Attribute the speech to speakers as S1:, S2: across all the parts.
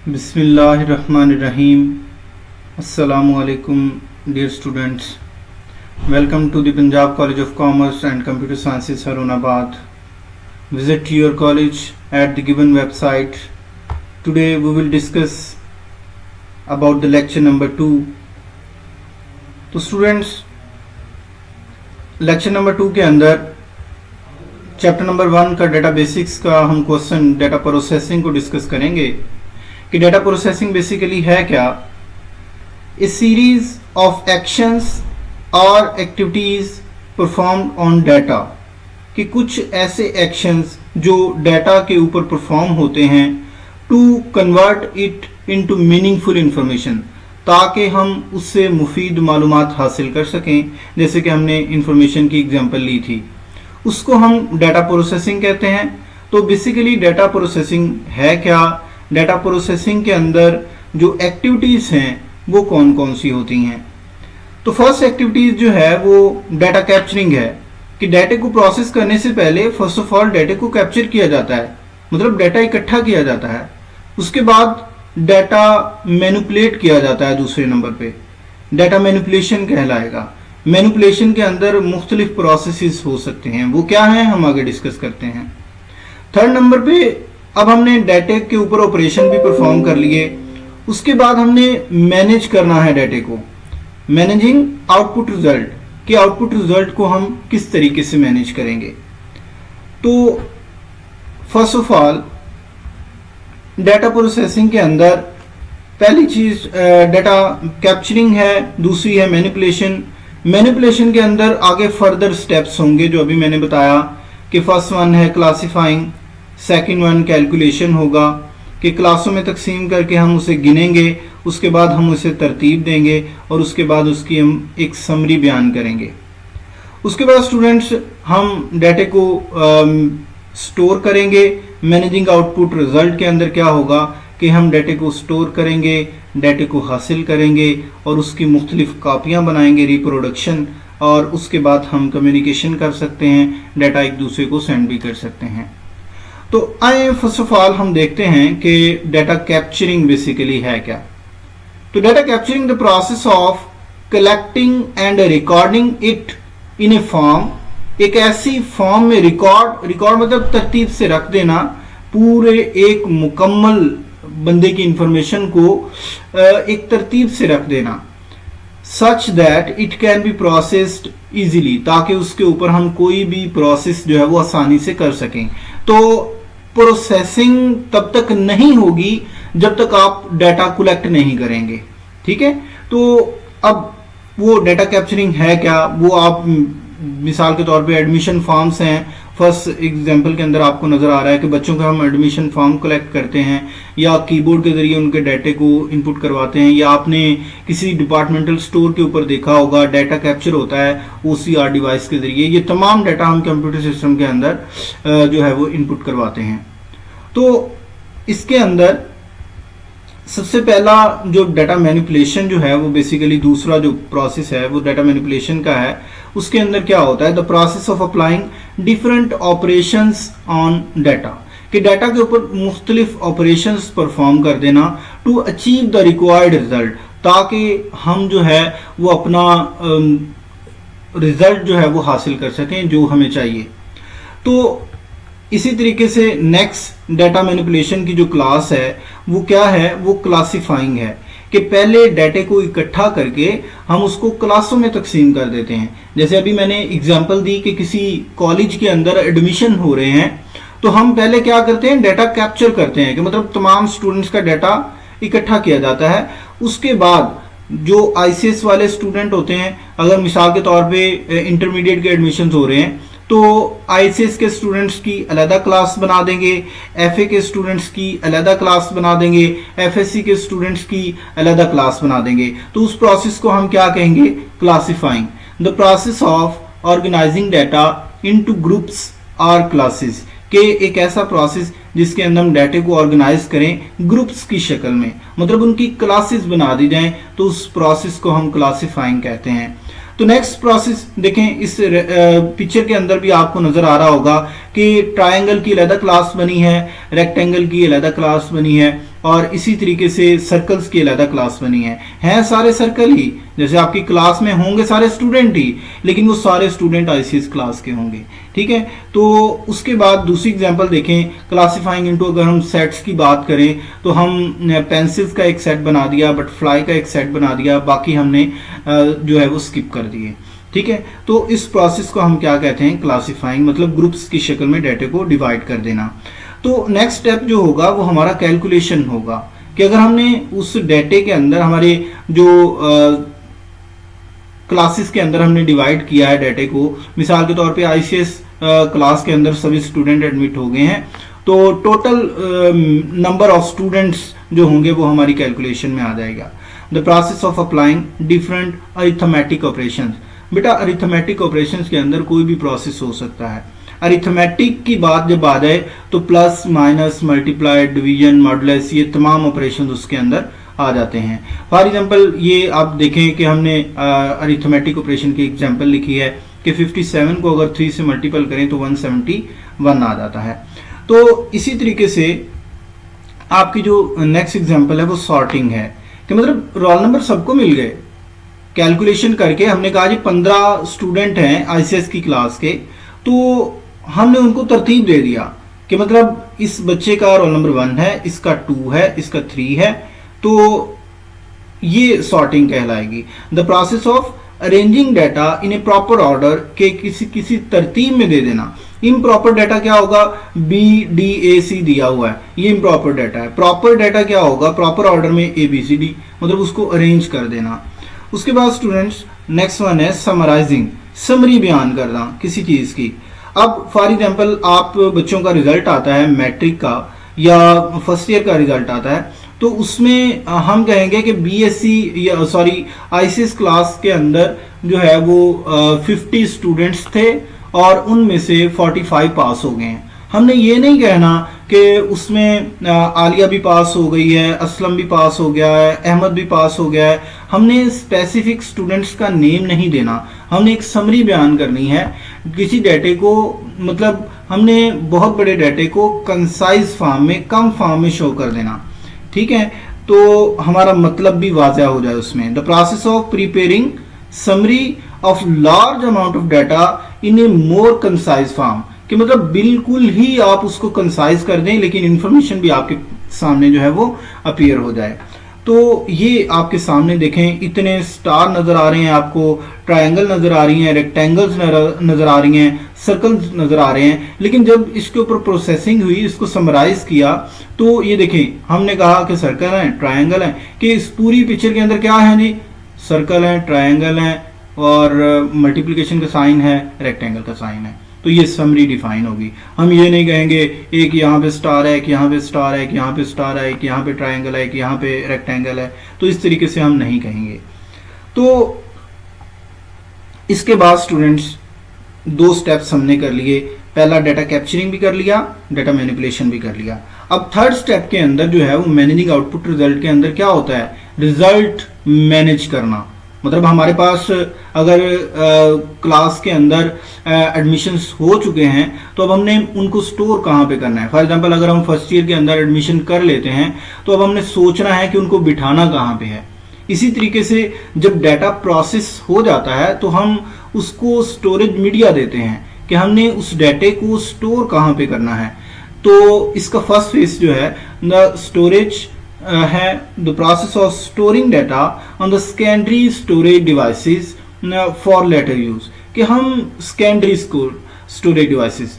S1: Bismillahirrahmanirrahim. Assalamu alaikum, dear students. Welcome to the Punjab College of Commerce and Computer Sciences, Harunabad. Visit your college at the given website. Today we will discuss about the lecture number 2. तो students, lecture number 2 के अंदर chapter number 1 का data basics का हम question data processing को discuss करेंगे कि data processing basically है क्या। ए सीरीज ऑफ एक्शंस और एक्टिविटीज परफॉर्म्ड ऑन डाटा, कि कुछ ऐसे एक्शंस जो डाटा के ऊपर परफॉर्म होते हैं to convert it into meaningful information, ताकि हम उससे मुफीद मालूमात हासिल कर सकें। जैसे कि हमने इंफॉर्मेशन की एग्जांपल ली थी, उसको हम डाटा प्रोसेसिंग कहते हैं। तो बेसिकली डाटा प्रोसेसिंग है क्या, डाटा प्रोसेसिंग के अंदर जो एक्टिविटीज़ हैं वो कौन कौन सी होती हैं। तो फर्स्ट एक्टिविटीज़ जो है वो डाटा कैप्चरिंग है, कि डाटा को प्रोसेस करने से पहले फर्स्ट ऑफ ऑल डाटा को कैप्चर किया जाता है, मतलब डाटा इकट्ठा किया जाता है। उसके बाद डाटा मैनिपुलेट किया जाता है। दूसरे नंबर पे डाटा मैनिपुलेशन कहलाएगा। मैनिपुलेशन के अंदर मुख्तलिफ प्रोसेसेस हो सकते हैं, वो क्या हैं हम आगे डिस्कस करते हैं। थर्ड नंबर पे अब हमने डाटा के ऊपर ऑपरेशन भी परफॉर्म कर लिए। उसके बाद हमने मैनेज करना है डाटा को, मैनेजिंग आउटपुट रिजल्ट, कि आउटपुट रिजल्ट को हम किस तरीके से मैनेज करेंगे। तो first of all data processing के अंदर पहली चीज डाटा कैप्चरिंग है, दूसरी है मैनिपुलेशन। मैनिपुलेशन के अंदर आगे फर्दर स्टेप्स होंगे जो अभी मैंने बताया, कि फर्स्ट वन है क्लासिफाइंग, सेकंड वन कैलकुलेशन होगा, कि क्लासों में तकसीम करके हम उसे गिनेंगे, उसके बाद हम उसे तरतीब देंगे और उसके बाद उसकी हम एक समरी बयान करेंगे। उसके बाद स्टूडेंट्स हम डाटा को स्टोर करेंगे। मैनेजिंग आउटपुट रिजल्ट के अंदर क्या होगा कि हम डाटा को स्टोर करेंगे, डाटा को हासिल करेंगे और उसकी मुख्तलिफ कापियाँ बनाएंगे, रिप्रोडक्शन, और उसके बाद हम कम्युनिकेशन कर सकते हैं, डाटा एक दूसरे को सेंड भी कर सकते हैं। तो आइए फर्स्ट ऑफ ऑल हम देखते हैं कि डाटा कैप्चरिंग बेसिकली है क्या। तो data capturing the process of collecting and recording it in A form, एक ऐसी फॉर्म में रिकॉर्ड मतलब तरतीब से रख देना, पूरे एक मुकम्मल बंदे की इंफॉर्मेशन को एक तरतीब से रख देना, such that it can be processed easily, ताकि उसके ऊपर हम कोई भी प्रोसेस जो है वो आसानी से कर सकें। तो प्रोसेसिंग तब तक नहीं होगी जब तक आप डाटा कलेक्ट नहीं करेंगे, ठीक है। तो अब वो डाटा कैप्चरिंग है क्या, वो आप मिसाल के तौर पे एडमिशन फॉर्म्स हैं, फर्स्ट एग्जांपल के अंदर आपको नजर आ रहा है कि बच्चों का हम एडमिशन फॉर्म कलेक्ट करते हैं या कीबोर्ड के जरिए उनके डाटे को इनपुट करवाते हैं, या आपने किसी डिपार्टमेंटल स्टोर के ऊपर देखा होगा डाटा कैप्चर होता है OCR डिवाइस के जरिए। ये तमाम डाटा हम कंप्यूटर सिस्टम के अंदर जो है वो इनपुट करवाते हैं। तो इसके अंदर सबसे पहला जो डाटा मैनिपुलेशन जो है वो बेसिकली दूसरा जो प्रोसेस है वो डाटा मैनिपुलेशन का है। उसके अंदर क्या होता है, the process of applying different operations on data, कि डाटा के ऊपर मुख्तलिफ ऑपरेशंस परफॉर्म कर देना to achieve the required result, ताकि हम जो है वो अपना रिजल्ट जो है वो हासिल कर सकें जो हमें चाहिए। तो इसी तरीके से नेक्स्ट डाटा मैनिपुलेशन की जो क्लास है वो क्या है, वो क्लासिफाइंग है, कि पहले डाटा को इकट्ठा करके हम उसको क्लासों में तकसीम कर देते हैं। जैसे अभी मैंने एग्जांपल दी कि किसी कॉलेज के अंदर एडमिशन हो रहे हैं, तो हम पहले क्या करते हैं, डाटा कैप्चर करते हैं, कि मतलब तमाम स्टूडेंट्स का डाटा इकट्ठा किया जाता है। उसके बाद जो ICS वाले स्टूडेंट होते हैं, अगर मिसाल के तौर पे इंटरमीडिएट के एडमिशन हो रहे हैं, तो ICS के स्टूडेंट्स की अलहदा क्लास बना देंगे, FA के स्टूडेंट्स की अलहदा क्लास बना देंगे, FSC के स्टूडेंट्स की अलहदा क्लास बना देंगे। तो उस प्रोसेस को हम क्या कहेंगे, classifying, the process of organizing data into groups और क्लासेस, के एक ऐसा प्रोसेस जिसके अंदर हम डाटा को ऑर्गेनाइज करें ग्रुप्स की शक्ल में, मतलब उनकी क्लासेस बना दी जाएं, तो उस प्रोसेस को हम क्लासिफाइंग कहते हैं। तो नेक्स्ट प्रोसेस देखें, इस पिक्चर के अंदर भी आपको नजर आ रहा होगा कि ट्रायंगल की अलहदा क्लास बनी है, रेक्टेंगल की अलहदा क्लास बनी है, और इसी तरीके से सर्कल्स की अलग क्लास बनी है सारे सर्कल ही, जैसे आपकी क्लास में होंगे सारे स्टूडेंट ही, लेकिन वो सारे स्टूडेंट आईसीएस क्लास के होंगे। ठीक है, तो उसके बाद दूसरी एग्जांपल देखें, क्लासिफाइंग इनटू, अगर हम सेट्स की बात करें तो हम पेंसिल्स का एक सेट बना दिया, बटरफ्लाई का एक सेट बना दिया, बाकी हमने जो है वो स्किप कर दिए। ठीक है, तो इस प्रोसेस को हम क्या कहते हैं, क्लासिफाइंग, मतलब ग्रुप्स की शक्ल में डाटा को डिवाइड कर देना। तो नेक्स्ट स्टेप जो होगा वो हमारा कैलकुलेशन होगा कि अगर हमने उस डाटे के अंदर हमारे जो क्लासेस के अंदर हमने डिवाइड किया है डाटे को, मिसाल के तौर पे आईसीएस क्लास के अंदर सभी स्टूडेंट एडमिट हो गए हैं, तो टोटल नंबर ऑफ स्टूडेंट्स जो होंगे वो हमारी कैलकुलेशन में आ जाएगा। The process of applying different arithmetic operations. बेटा अरिथमेटिक ऑपरेशंस के अंदर कोई भी प्रोसेस हो सकता है। अरिथमेटिक की बात जब आ जाए तो plus, minus, multiply, division, modulus, ये तमाम ऑपरेशंस उसके अंदर आ जाते हैं। फॉर एग्जांपल ये आप देखें कि हमने अरिथमेटिक ऑपरेशन की एग्जांपल लिखी है कि 57 को अगर 3 से मल्टीपल करें तो 171 आ जाता है। तो इसी तरीके से आपकी जो नेक्स्ट एग्जांपल है वो सॉर्टिंग है, कि मतलब रोल नंबर सबको मिल गए, कैलकुलेशन करके हमने कहा जी 15 स्टूडेंट हैं आईसीएस की क्लास के, तो हमने उनको तरतीब दे दिया कि मतलब इस बच्चे का रोल नंबर 1 है, इसका 2 है, इसका 3 है, तो ये सॉर्टिंग कहलाएगी। The process of arranging data in a proper order, के किसी तरतीब में दे देना। इम्प्रॉपर डाटा क्या होगा, BDAC दिया हुआ है, ये इम्प्रॉपर डाटा है। प्रॉपर डाटा क्या होगा, प्रॉपर ऑर्डर में ABCD, मतलब उसको अरेंज कर देना। उसके बाद स्टूडेंट्स नेक्स्ट वन है समराइजिंग, समरी बयान करना किसी चीज की। अब फॉर एग्जांपल आप बच्चों का रिजल्ट आता है मैट्रिक का या फर्स्ट ईयर का रिजल्ट आता है, तो उसमें हम कहेंगे कि BSc या सॉरी आईसीएस क्लास के अंदर जो है वो 50 स्टूडेंट्स थे और उनमें से 45 पास हो गए हैं। हमने ये नहीं कहना कि उसमें आलिया भी पास हो गई है, असलम भी पास हो गया है, अहमद भी पास हो गया है। हमने स्पेसिफिक स्टूडेंट्स का नेम नहीं देना, हमने एक समरी बयान करनी है किसी डाटे को, मतलब हमने बहुत बड़े डाटे को कंसाइज फॉर्म में, कम फॉर्म में शो कर देना। ठीक है, तो हमारा मतलब भी वाज़ह हो जाए उसमें। The process of preparing summary of large amount of data in A more concise form, कि मतलब बिल्कुल ही आप उसको कंसाइज कर दें लेकिन इंफॉर्मेशन भी आपके सामने जो है वो अपीयर हो जाए। तो ये आपके सामने देखें, इतने स्टार नजर आ रहे हैं आपको, ट्रायंगल नजर आ रही हैं, रेक्टेंगल्स नजर आ रही हैं, सर्कल्स नजर आ रहे हैं, लेकिन जब इसके ऊपर प्रोसेसिंग हुई, इसको समराइज किया, तो ये देखें हमने कहा कि सर्कल है, ट्रायंगल है, कि इस पूरी पिक्चर के अंदर क्या है जी, सर्कल है, ट्रायंगल है और मल्टीप्लिकेशन का साइन है, रेक्टेंगल का साइन है। तो ये समरी डिफाइन होगी। हम ये नहीं कहेंगे एक यहाँ पे स्टार है, एक यहाँ पे स्टार है, एक यहाँ पे स्टार है, एक यहाँ पे ट्रायंगल है, एक यहाँ पे रेक्टेंगल है, तो इस तरीके से हम नहीं कहेंगे। तो इसके बाद स्टूडेंट्स 2 स्टेप्स हमने कर लिए, पहला डाटा कैप्चरिंग भी कर लिया, डाटा मैनिपुलेशन भी कर लिया। अब थर्ड स्टेप के अंदर जो है वो मैनेजिंग आउटपुट रिजल्ट के अंदर क्या होता है, रिजल्ट मैनेज करना। मतलब हमारे पास अगर क्लास के अंदर एडमिशन्स हो चुके हैं तो अब हमने उनको स्टोर कहाँ पे करना है। फॉर एग्जांपल अगर हम फर्स्ट ईयर के अंदर एडमिशन कर लेते हैं तो अब हमने सोचना है कि उनको बिठाना कहाँ पे है। इसी तरीके से जब डाटा प्रोसेस हो जाता है तो हम उसको स्टोरेज मीडिया देते हैं कि हमने उस डाटे को स्टोर कहाँ पे करना है। तो इसका फर्स्ट फेज जो है द स्टोरेज है, the process of storing data on the secondary storage devices for later use, कि हम सेकेंडरी स्टोरेज डिवाइसेस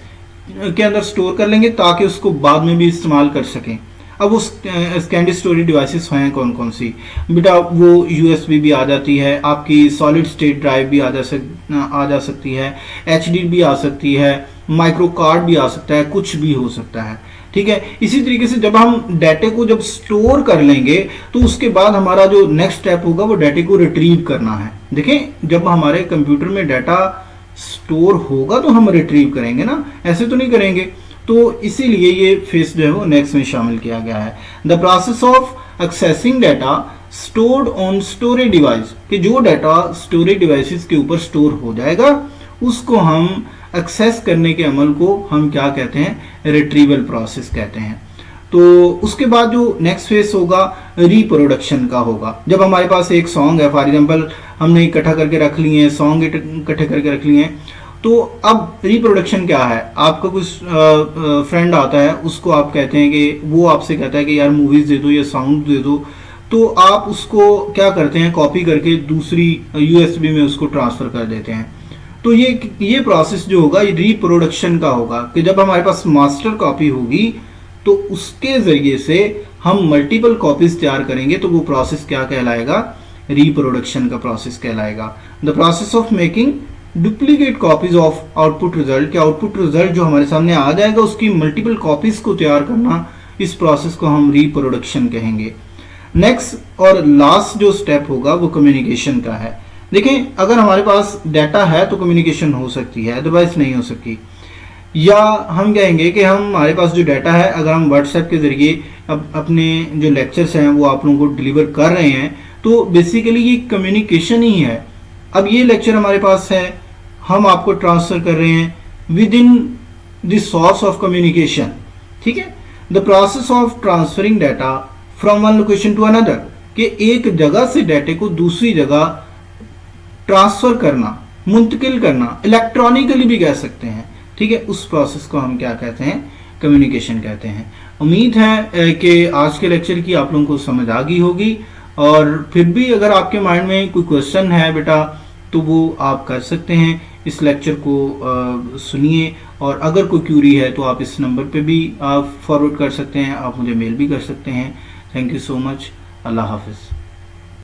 S1: के अंदर स्टोर कर लेंगे ताकि उसको बाद में भी इस्तेमाल कर सकें। अब उस सेकेंडरी स्टोरेज डिवाइसेस हैं कौन कौन सी, बेटा वो USB भी आ जाती है, आपकी सॉलिड स्टेट ड्राइव भी आ जा सकती है, HD भी आ सकती है, माइक्रो कार्ड भी आ सकता है, कुछ भी हो सकता है। ठीक है, इसी तरीके से जब हम डाटे को जब स्टोर कर लेंगे तो उसके बाद हमारा जो नेक्स्ट स्टेप होगा वो डाटे को रिट्रीव करना है। देखें जब हमारे कंप्यूटर में डाटा स्टोर होगा तो हम रिट्रीव करेंगे ना, ऐसे तो नहीं करेंगे। तो इसीलिए ये फेस जो है वो नेक्स्ट में शामिल किया गया है। The process of accessing data stored on storage device, कि जो डाटा स्टोरेज डिवाइसेस के ऊपर स्टोर हो जाएगा उसको हम एक्सेस करने के अमल को हम क्या कहते हैं, रिट्रीवल प्रोसेस कहते हैं। तो उसके बाद जो नेक्स्ट फेज होगा रिप्रोडक्शन का होगा। जब हमारे पास एक सॉन्ग है, फॉर एग्जांपल हमने इकट्ठा करके रख लिए हैं, सॉन्ग इकट्ठे करके रख लिए हैं, तो अब रिप्रोडक्शन क्या है, आपका कुछ फ्रेंड आता है, उसको आप कहते हैं कि वो आपसे कहता है कि यार मूवीज दे दो या साउंड दे दो, तो आप उसको क्या करते हैं, कॉपी करके दूसरी यूएसबी में उसको ट्रांसफर कर देते हैं। तो ये प्रोसेस जो होगा ये रिप्रोडक्शन का होगा कि जब हमारे पास मास्टर कॉपी होगी तो उसके जरिए से हम मल्टीपल कॉपीज तैयार करेंगे, तो वो प्रोसेस क्या कहलाएगा, रिप्रोडक्शन का प्रोसेस कहलाएगा। The process of making duplicate copies of output result, के आउटपुट रिजल्ट जो हमारे सामने आ जाएगा उसकी मल्टीपल कॉपीज को तैयार करना, इस प्रोसेस को हम रिप्रोडक्शन कहेंगे। नेक्स्ट और लास्ट जो स्टेप होगा वो कम्युनिकेशन का है। देखें, अगर हमारे पास डाटा है तो कम्युनिकेशन हो सकती है, अदरवाइज नहीं हो सकती। या हम कहेंगे कि हमारे पास जो डाटा है, अगर हम व्हाट्सएप के जरिए अब अपने जो लेक्चर्स हैं वो आप लोगों को डिलीवर कर रहे हैं, तो बेसिकली ये कम्युनिकेशन ही है। अब ये लेक्चर हमारे पास है, हम आपको ट्रांसफर कर रहे हैं within the source of communication, ठीक है। The process of transferring data from one location to another, कि एक जगह से डाटे को दूसरी जगह ट्रांसफर करना, मुंतकिल करना, इलेक्ट्रॉनिकली भी कह सकते हैं, ठीक है। उस प्रोसेस को हम क्या कहते हैं, कम्युनिकेशन कहते हैं। उम्मीद है कि आज के लेक्चर की आप लोगों को समझ आ गई होगी, और फिर भी अगर आपके माइंड में कोई क्वेश्चन है बेटा तो वो आप कर सकते हैं, इस लेक्चर को सुनिए, और अगर कोई क्यूरी है तो आप इस नंबर पे भी आप फॉरवर्ड कर सकते हैं, आप मुझे मेल भी कर सकते हैं। Thank you so much. अल्लाह हाफिज़।